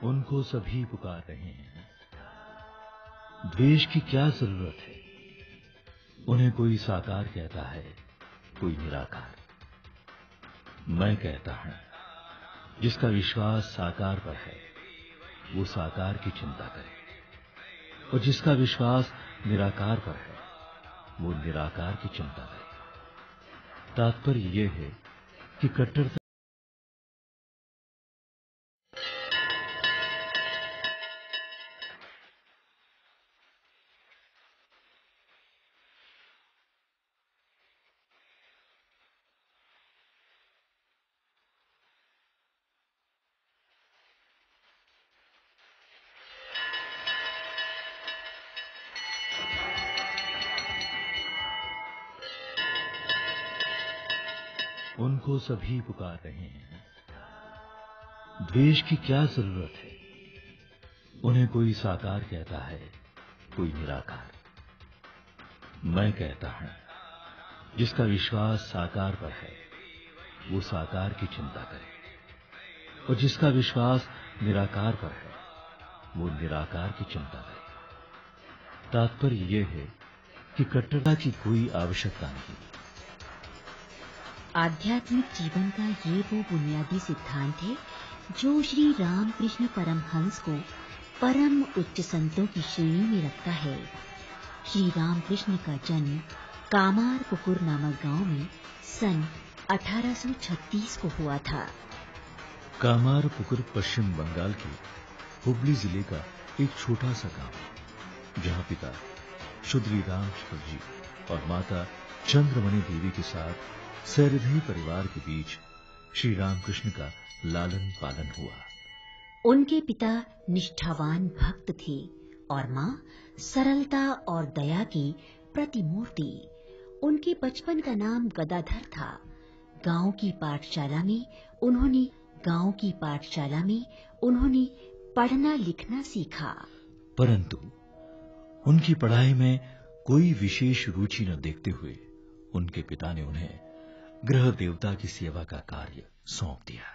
उनको सभी पुकार रहे हैं। द्वेष की क्या जरूरत है? उन्हें कोई साकार कहता है, कोई निराकार। मैं कहता हूं, जिसका विश्वास साकार पर है वो साकार की चिंता करे, और जिसका विश्वास निराकार पर है वो निराकार की चिंता करे। तात्पर्य यह है कि कट्टरता उनको सभी पुकार रहे हैं। द्वेष की क्या जरूरत है? उन्हें कोई साकार कहता है, कोई निराकार। मैं कहता हूं, जिसका विश्वास साकार पर है वो साकार की चिंता करे, और जिसका विश्वास निराकार पर है वो निराकार की चिंता करे। तात्पर्य यह है कि कट्टरता की कोई आवश्यकता नहीं। आध्यात्मिक जीवन का ये वो बुनियादी सिद्धांत है जो श्री रामकृष्ण परमहंस को परम उच्च संतों की श्रेणी में रखता है। श्री रामकृष्ण का जन्म कामारपुकुर नामक गांव में सन 1836 को हुआ था। कामारपुकुर पश्चिम बंगाल के हुबली जिले का एक छोटा सा गांव, जहां पिता शुद्री रामचंद्र जी और माता चंद्रमणि देवी के साथ सहृदयी परिवार के बीच श्री रामकृष्ण का लालन पालन हुआ। उनके पिता निष्ठावान भक्त थे और माँ सरलता और दया की प्रतिमूर्ति। उनके बचपन का नाम गदाधर था। गांव की पाठशाला में उन्होंने पढ़ना लिखना सीखा, परंतु उनकी पढ़ाई में कोई विशेष रुचि न देखते हुए उनके पिता ने उन्हें गृह देवता की सेवा का कार्य सौंप दिया।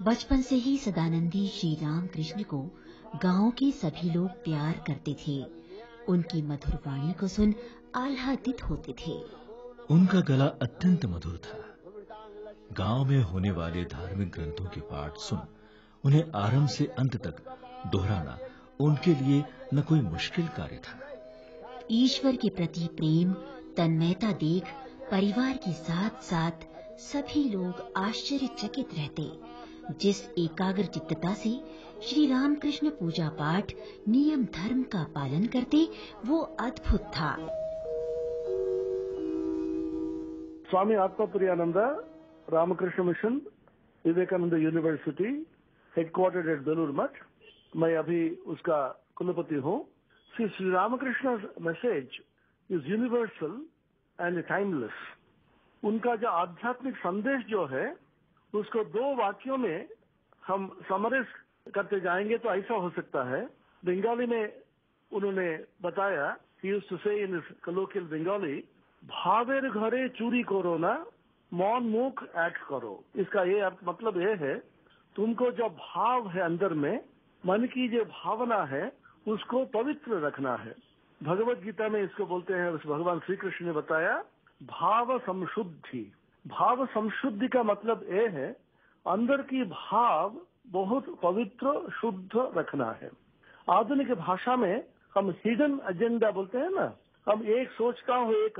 बचपन से ही सदानंदी श्री रामकृष्ण को गांव के सभी लोग प्यार करते थे। उनकी मधुर वाणी को सुन आह्लादित होते थे। उनका गला अत्यंत मधुर था। गांव में होने वाले धार्मिक ग्रंथों के पाठ सुन उन्हें आरंभ से अंत तक दोहराना उनके लिए न कोई मुश्किल कार्य था। ईश्वर के प्रति प्रेम तन्मयता देख परिवार के साथ साथ सभी लोग आश्चर्यचकित रहते। जिस एकाग्र चित्तता से श्री रामकृष्ण पूजा पाठ नियम धर्म का पालन करते वो अद्भुत था। Swami Atmapriyananda Ramakrishna Mission Vivekananda University headquartered at Belur Math, मैं अभी उसका कुलपति हूँ। Shri Ramakrishna message is universal and timeless. उनका जो आध्यात्मिक संदेश जो है उसको दो वाक्यों में हम समराइज करते जाएंगे तो ऐसा हो सकता है। बंगाली में उन्होंने बताया, he used to say in his colloquial Bengali, भावेर घरे चूरी करो ना, मौन मुख एक्ट करो। इसका ये मतलब ये है, तुमको जो भाव है अंदर में, मन की जो भावना है उसको पवित्र रखना है। भगवत गीता में इसको बोलते हैं, भगवान श्री कृष्ण ने बताया भाव संशुद्धि। भाव संशुद्धि का मतलब ये है अंदर की भाव बहुत पवित्र शुद्ध रखना है। आधुनिक भाषा में हम हिडन एजेंडा बोलते हैं ना, हम एक सोचता हूँ, एक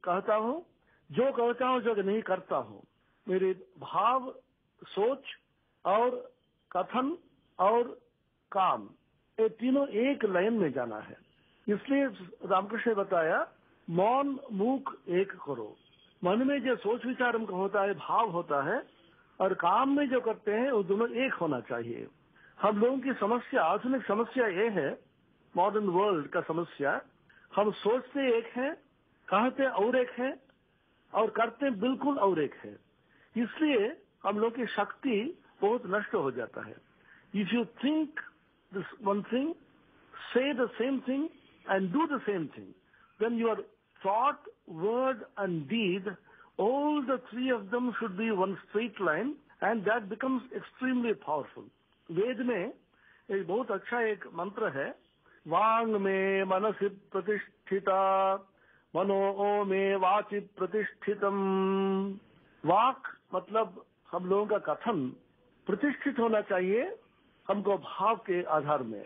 कहता हूँ, जो कहता हूँ जो नहीं करता हूँ। मेरे भाव, सोच और कथन और काम, ये तीनों एक लाइन में जाना है। इसलिए रामकृष्ण ने बताया मौन मुख एक करो। मन में जो सोच विचार हमको होता है, भाव होता है, और काम में जो करते हैं वो दोनों एक होना चाहिए। हम लोगों की समस्या, आधुनिक समस्या ये है, मॉडर्न वर्ल्ड का समस्या, हम सोचते एक हैं, कहते और एक है, और करते बिल्कुल और एक है। इसलिए हम लोग की शक्ति बहुत नष्ट हो जाता है। If you think this one thing, say the same thing and do the same thing, then your thought, word and deed, all the three of them should be one straight line, and that becomes extremely powerful. वेद में एक बहुत अच्छा एक मंत्र है, वांग में मनसि प्रतिष्ठिता मनो में वाचि प्रतिष्ठितम। वाक मतलब हम लोगों का कथन प्रतिष्ठित होना चाहिए हमको भाव के आधार में।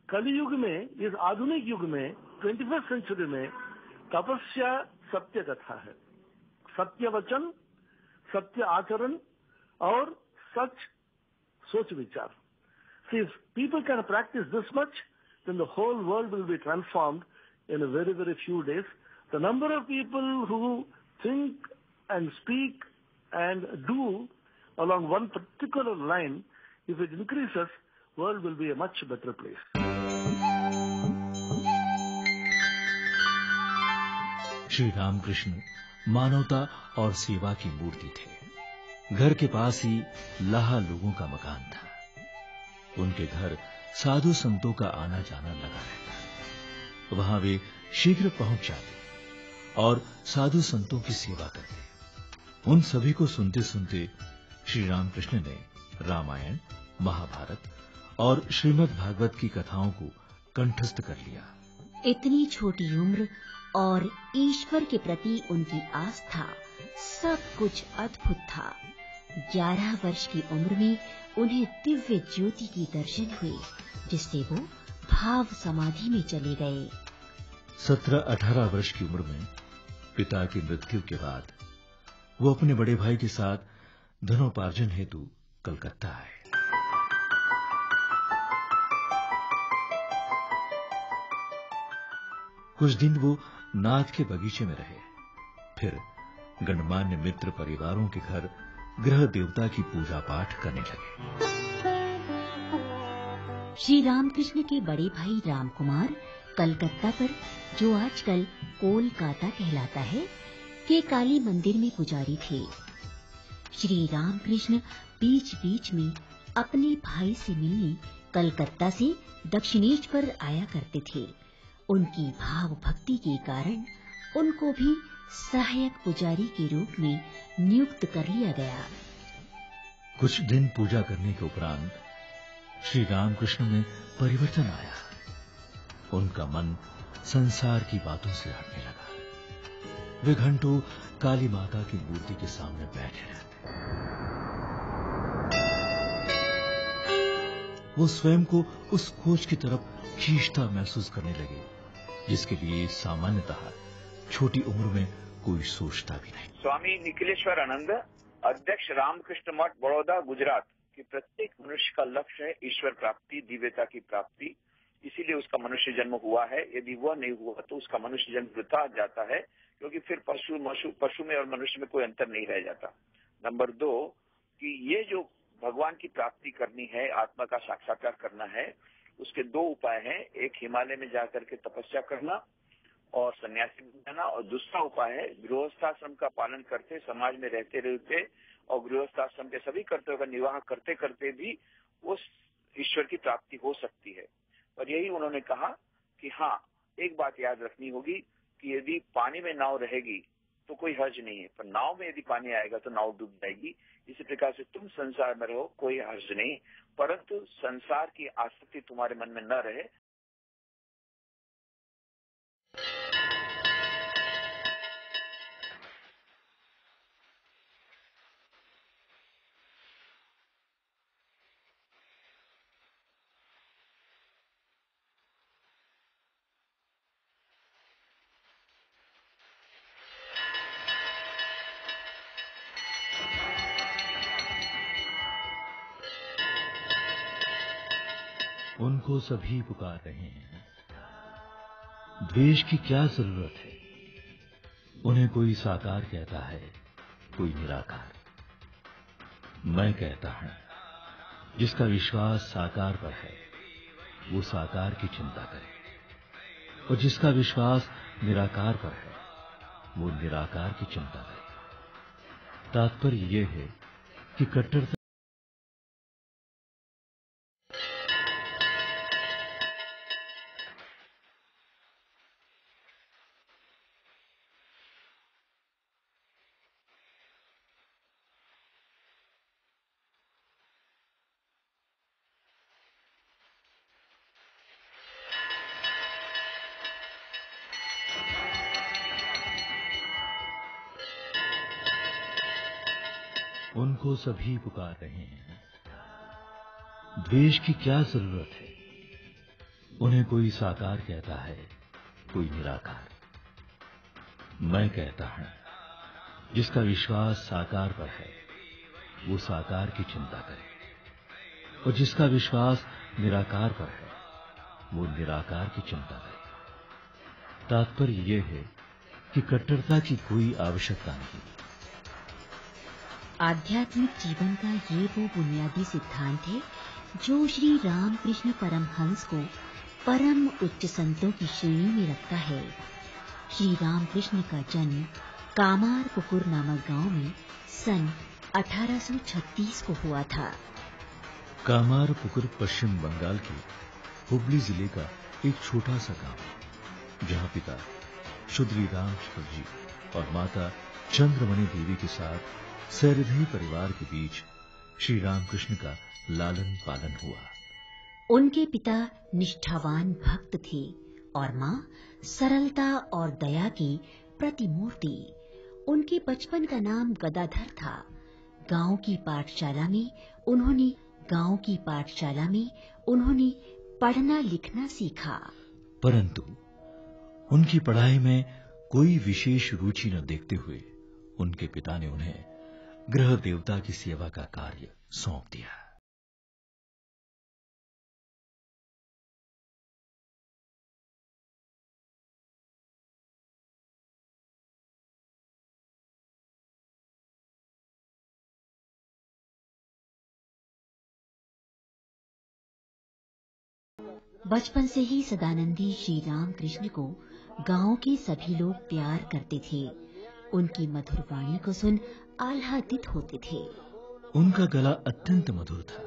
कलियुग में, इस आधुनिक युग में, 21st सेंचुरी में तपस्या सत्य कथा है, सत्य वचन, सत्य आचरण और सच सोच विचार। If people can practice this much, then the whole world will be transformed in a very, very few days. The number of people who think and speak and do along one particular line, if it increases, world will be a much better place. Shri Ramakrishna मानवता और सेवा की मूर्ति थे। घर के पास ही लाहा लोगों का मकान था। उनके घर साधु संतों का आना जाना लगा रहता। वहां वे शीघ्र पहुंच जाते और साधु संतों की सेवा करते। उन सभी को सुनते सुनते श्री रामकृष्ण ने रामायण, महाभारत और श्रीमद् भागवत की कथाओं को कंठस्थ कर लिया। इतनी छोटी उम्र और ईश्वर के प्रति उनकी आस्था, सब कुछ अद्भुत था। 11 वर्ष की उम्र में उन्हें दिव्य ज्योति की दर्शन हुए, जिससे वो भाव समाधि में चले गए। 17-18 वर्ष की उम्र में पिता की मृत्यु के बाद वो अपने बड़े भाई के साथ धनोपार्जन हेतु कलकत्ता आए। कुछ दिन वो नाथ के बगीचे में रहे, फिर गणमान्य मित्र परिवारों के घर ग्रह देवता की पूजा पाठ करने लगे। श्री रामकृष्ण के बड़े भाई रामकुमार कलकत्ता पर, जो आजकल कोलकाता कहलाता है, के काली मंदिर में पुजारी थे। श्री रामकृष्ण बीच बीच में अपने भाई से मिलने कलकत्ता से दक्षिणेश्वर आया करते थे। उनकी भाव भक्ति के कारण उनको भी सहायक पुजारी के रूप में नियुक्त कर लिया गया। कुछ दिन पूजा करने के उपरांत श्री रामकृष्ण में परिवर्तन आया। उनका मन संसार की बातों से हटने लगा। वे घंटों काली माता की मूर्ति के सामने बैठे रहते। वो स्वयं को उस खोज की तरफ खींचता महसूस करने लगे, जिसके लिए सामान्यतः छोटी उम्र में कोई सोचता भी नहीं। स्वामी निखिलेश्वर आनंद, अध्यक्ष रामकृष्ण मठ, बड़ौदा, गुजरात, कि प्रत्येक मनुष्य का लक्ष्य है ईश्वर प्राप्ति, दिव्यता की प्राप्ति। इसीलिए उसका मनुष्य जन्म हुआ है। यदि वह नहीं हुआ तो उसका मनुष्य जन्म वृथा जाता है, क्योंकि फिर पशु में और मनुष्य में कोई अंतर नहीं रह जाता। नंबर 2, कि ये जो भगवान की प्राप्ति करनी है, आत्मा का साक्षात्कार करना है, उसके 2 उपाय हैं। एक हिमालय में जाकर के तपस्या करना और सन्यासी बन जाना, और दूसरा उपाय है गृहस्थाश्रम का पालन करते, समाज में रहते रहते और गृहस्थाश्रम के सभी कर्तव्यों का निर्वाह करते करते भी उस ईश्वर की प्राप्ति हो सकती है। और यही उन्होंने कहा कि हाँ, एक बात याद रखनी होगी कि यदि पानी में नाव रहेगी तो कोई हर्ज नहीं है, पर नाव में यदि पानी आएगा तो नाव डूब जाएगी। इसी प्रकार से तुम संसार में रहो, कोई हर्ज नहीं, परंतु संसार की आसक्ति तुम्हारे मन में न रहे। उनको सभी पुकार रहे हैं। द्वेष की क्या जरूरत है? उन्हें कोई साकार कहता है, कोई निराकार। मैं कहता हूं, जिसका विश्वास साकार पर है वो साकार की चिंता करे, और जिसका विश्वास निराकार पर है वो निराकार की चिंता करे। तात्पर्य यह है कि कट्टरता उनको सभी पुकार रहे हैं। द्वेष की क्या जरूरत है? उन्हें कोई साकार कहता है, कोई निराकार। मैं कहता हूं, जिसका विश्वास साकार पर है वो साकार की चिंता करे, और जिसका विश्वास निराकार पर है वो निराकार की चिंता करे। तात्पर्य यह है कि कट्टरता की कोई आवश्यकता नहीं। आध्यात्मिक जीवन का ये वो बुनियादी सिद्धांत है जो श्री रामकृष्ण परमहंस को परम उच्च संतों की श्रेणी में रखता है। श्री रामकृष्ण का जन्म कामारपुकुर नामक गांव में सन 1836 को हुआ था। कामारपुकुर पश्चिम बंगाल के हुबली जिले का एक छोटा सा गांव, जहां पिता शुद्री रामचंद्र जी और माता चंद्रमणि देवी के साथ सहृदयी परिवार के बीच श्री रामकृष्ण का लालन पालन हुआ। उनके पिता निष्ठावान भक्त थे और माँ सरलता और दया की प्रतिमूर्ति। उनके बचपन का नाम गदाधर था। गांव की पाठशाला में उन्होंने पढ़ना लिखना सीखा, परंतु उनकी पढ़ाई में कोई विशेष रुचि न देखते हुए उनके पिता ने उन्हें गृह देवता की सेवा का कार्य सौंप दिया। बचपन से ही सदानंदी श्री रामकृष्ण को गांव के सभी लोग प्यार करते थे। उनकी मधुर वाणी को सुन आह्लादित होते थे। उनका गला अत्यंत मधुर था।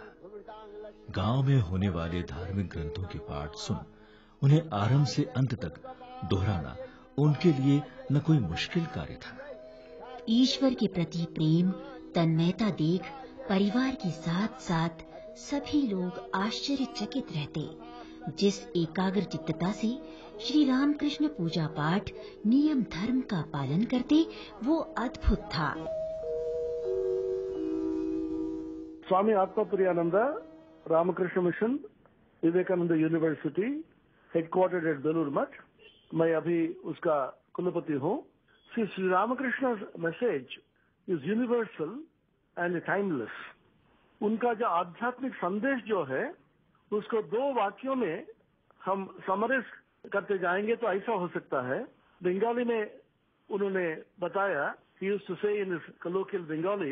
गांव में होने वाले धार्मिक ग्रंथों के पाठ सुन उन्हें आरंभ से अंत तक दोहराना उनके लिए न कोई मुश्किल कार्य था। ईश्वर के प्रति प्रेम तन्मयता देख परिवार के साथ साथ सभी लोग आश्चर्यचकित रहते। जिस एकाग्र चित्तता से श्री रामकृष्ण पूजा पाठ नियम धर्म का पालन करते वो अद्भुत था। Swami Atmapriyananda Ramakrishna Mission Vivekananda University headquartered at Belur Math, मैं अभी उसका कुलपति हूँ। Shri Ramakrishna message is universal and timeless. उनका जो आध्यात्मिक संदेश जो है उसको दो वाक्यों में हम समराइज करते जाएंगे तो ऐसा हो सकता है। बंगाली में उन्होंने बताया, he used to say in his colloquial Bengali,